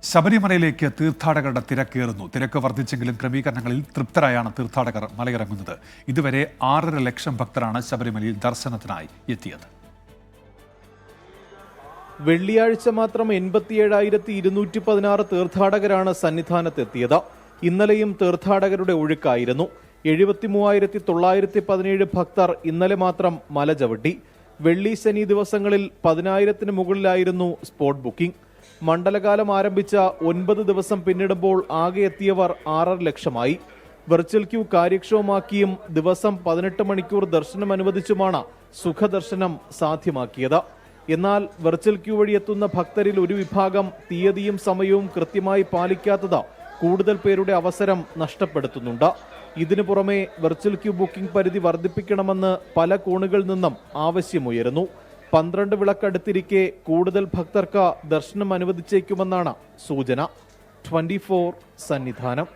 ശബരിമലയിലേക്ക് തീർത്ഥാടകരുടെ തിരക്കേറുന്നു. തിരക്ക് വർദ്ധിച്ചെങ്കിലും ക്രമീകരണങ്ങളിൽ തൃപ്തരായാണ് തീർത്ഥാടകർ മലയിറങ്ങുന്നത്. ഇതുവരെ 6.5 ലക്ഷം ഭക്തരാണ് ശബരിമലയിൽ ദർശനത്തിനായി എത്തിയത്. വെള്ളിയാഴ്ച മാത്രം 87,216 തീർത്ഥാടകരാണ് സന്നിധാനത്തെത്തിയത്. ഇന്നലെയും തീർത്ഥാടകരുടെ ഒഴുക്കായിരുന്നു. 73,917 ഭക്തർ ഇന്നലെ മാത്രം മല ചവിട്ടി. വെള്ളി ശനി ദിവസങ്ങളിൽ 10,000-ന് മുകളിലായിരുന്നു സ്പോട്ട് ബുക്കിംഗ്. മണ്ഡലകാലം ആരംഭിച്ച 9 ദിവസം പിന്നിടുമ്പോൾ ആകെ എത്തിയവർ 6.5 ലക്ഷമായി. വെർച്വൽ ക്യൂ കാര്യക്ഷമമാക്കിയും ദിവസം 18 മണിക്കൂർ ദർശനം അനുവദിച്ചുമാണ് സുഖദർശനം സാധ്യമാക്കിയത്. എന്നാൽ വെർച്വൽ ക്യൂ വഴി എത്തുന്ന ഭക്തരിൽ ഒരു വിഭാഗം തീയതിയും സമയവും കൃത്യമായി പാലിക്കാത്തത് കൂടുതൽ പേരുടെ അവസരം നഷ്ടപ്പെടുത്തുന്നുണ്ട്. ഇതിനു പുറമെ വെർച്വൽ ക്യൂ ബുക്കിംഗ് പരിധി വർദ്ധിപ്പിക്കണമെന്ന് പല കോണുകളിൽ നിന്നും ആവശ്യമുയരുന്നു. 12 വിളക്കടുത്തിരിക്കെ കൂടുതൽ ഭക്തർക്ക് ദർശനം അനുവദിച്ചേക്കുമെന്നാണ് സൂചന. 24 സന്നിധാനം.